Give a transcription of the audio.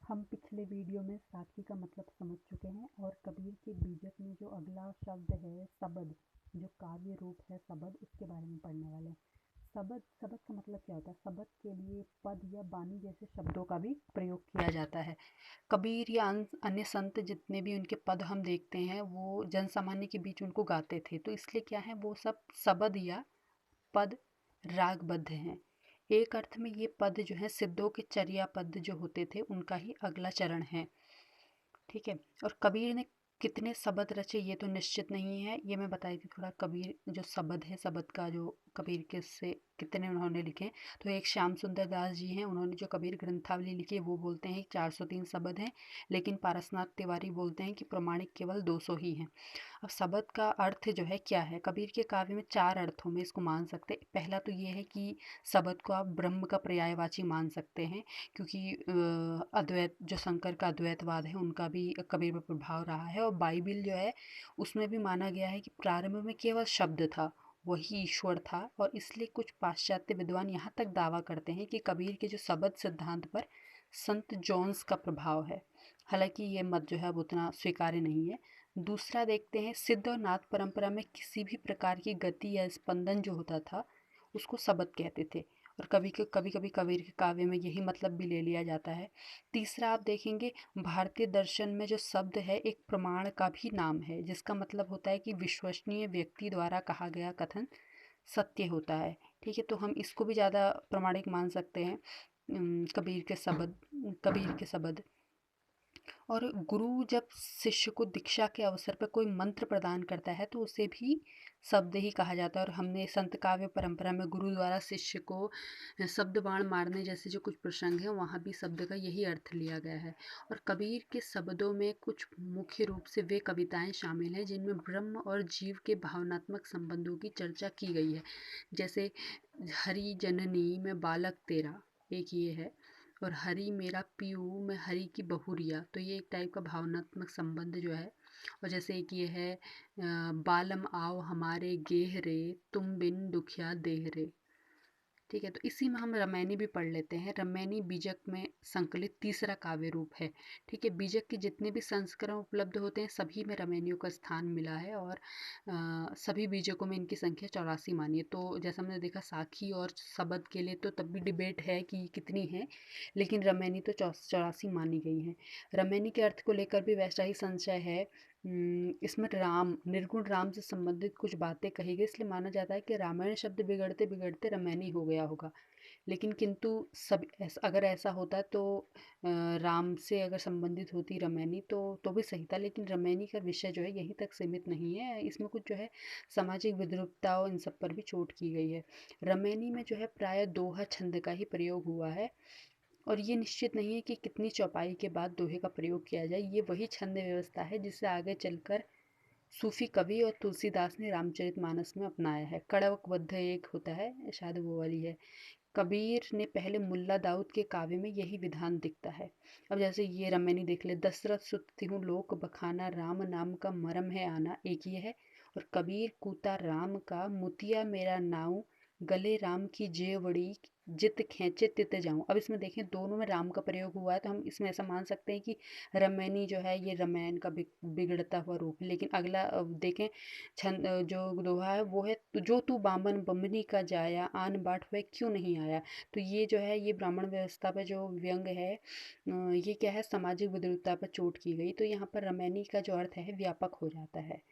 हम पिछले वीडियो में साखी का मतलब समझ चुके हैं और कबीर के बीजक में जो अगला शब्द है सबद, जो काव्य रूप है सबद, उसके बारे में पढ़ने वाले हैं। सबद सबद का मतलब क्या होता है? सबद के लिए पद या बानी जैसे शब्दों का भी प्रयोग किया जाता है। कबीर या अन्य संत जितने भी उनके पद हम देखते हैं वो जन सामान्य के बीच उनको गाते थे, तो इसलिए क्या है, वो सब सबद या पद रागबद्ध हैं। एक अर्थ में ये पद जो है सिद्धों के चर्या पद जो होते थे उनका ही अगला चरण है। ठीक है। और कबीर ने कितने सबद रचे ये तो निश्चित नहीं है, ये मैं बताई थी थोड़ा। कबीर जो सबद है, सबद का जो कबीर के से कितने उन्होंने लिखे, तो एक श्याम सुंदर दास जी हैं, उन्होंने जो कबीर ग्रंथावली लिखी है वो बोलते हैं 403 सबद हैं, लेकिन पारसनाथ तिवारी बोलते हैं कि प्रमाणिक केवल 200 ही हैं। अब शब्द का अर्थ जो है क्या है, कबीर के काव्य में 4 अर्थों में इसको मान सकते हैं। पहला तो ये है कि शब्द को आप ब्रह्म का पर्यायवाची मान सकते हैं, क्योंकि अद्वैत जो शंकर का अद्वैतवाद है उनका भी कबीर पर प्रभाव रहा है। और बाइबिल जो है उसमें भी माना गया है कि प्रारंभ में केवल शब्द था, वही ईश्वर था। और इसलिए कुछ पाश्चात्य विद्वान यहाँ तक दावा करते हैं कि कबीर के जो शब्द सिद्धांत पर संत जॉन्स का प्रभाव है। हालांकि ये मत जो है अब उतना स्वीकार्य नहीं है। दूसरा देखते हैं, सिद्ध और नाथ परंपरा में किसी भी प्रकार की गति या स्पंदन जो होता था उसको शब्द कहते थे, और कभी कभी कबीर के काव्य में यही मतलब भी ले लिया जाता है। तीसरा आप देखेंगे, भारतीय दर्शन में जो शब्द है एक प्रमाण का भी नाम है, जिसका मतलब होता है कि विश्वसनीय व्यक्ति द्वारा कहा गया कथन सत्य होता है। ठीक है, तो हम इसको भी ज़्यादा प्रमाणिक मान सकते हैं। कबीर के शब्द। और गुरु जब शिष्य को दीक्षा के अवसर पर कोई मंत्र प्रदान करता है तो उसे भी शब्द ही कहा जाता है। और हमने संत काव्य परंपरा में गुरु द्वारा शिष्य को शब्द बाण मारने जैसे जो कुछ प्रसंग हैं वहाँ भी शब्द का यही अर्थ लिया गया है। और कबीर के शब्दों में कुछ मुख्य रूप से वे कविताएं शामिल हैं जिनमें ब्रह्म और जीव के भावनात्मक संबंधों की चर्चा की गई है। जैसे हरि जननी में बालक तेरा, एक ये है। और हरि मेरा पीऊ में हरि की बहुरिया, तो ये एक टाइप का भावनात्मक संबंध जो है। और जैसे एक ये है, बालम आओ हमारे गेह रे, तुम बिन दुखिया देह रे। ठीक है, तो इसी में हम रामायणी भी पढ़ लेते हैं। रामायणी बीजक में संकलित तीसरा काव्य रूप है। ठीक है, बीजक के जितने भी संस्करण उपलब्ध होते हैं सभी में रामायणियों का स्थान मिला है, और सभी बीजकों में इनकी संख्या 84 मानी है। तो जैसा हमने देखा साखी और शब्द के लिए तो तब भी डिबेट है कि कितनी है, लेकिन रामायणी तो 84 मानी गई है। रामायणी के अर्थ को लेकर भी वैसा ही संशय है। इसमें राम, निर्गुण राम से संबंधित कुछ बातें कही गई, इसलिए माना जाता है कि रामायण शब्द बिगड़ते बिगड़ते रामायणी हो गया होगा। लेकिन किंतु अगर ऐसा होता तो राम से अगर संबंधित होती रामायणी तो भी सही था, लेकिन रामायणी का विषय जो है यहीं तक सीमित नहीं है। इसमें कुछ जो है सामाजिक विद्रूपताओं इन सब पर भी चोट की गई है। रामायणी में जो है प्राय दोहा छंद का ही प्रयोग हुआ है, और ये निश्चित नहीं है कि कितनी चौपाई के बाद दोहे का प्रयोग किया जाए। ये वही छंद व्यवस्था है जिसे आगे चलकर सूफी कवि और तुलसीदास ने रामचरितमानस में अपनाया है। कड़वकबद्ध एक होता है, शायद वो वाली है। कबीर ने पहले मुल्ला दाऊद के काव्य में यही विधान दिखता है। अब जैसे ये रामायणी देख ले, दशरथ सुत तिहु लोक बखाना, राम नाम का मरम है आना, एक ये है। और कबीर कूता राम का, मुतिया मेरा नाऊ, गले राम की जेवड़ी, जित खींचे तित जाऊं। अब इसमें देखें दोनों में राम का प्रयोग हुआ है, तो हम इसमें ऐसा मान सकते हैं कि रामायणी जो है ये रामायण का बिगड़ता हुआ रूप है। लेकिन अगला देखें छंद, जो दोहा है वो है, तो जो तू बामन बमनी का जाया, आन बाट हुए क्यों नहीं आया। तो ये जो है ये ब्राह्मण व्यवस्था पर जो व्यंग है, ये क्या है, सामाजिक विद्रुपता पर चोट की गई। तो यहाँ पर रामायणी का जो अर्थ है व्यापक हो जाता है।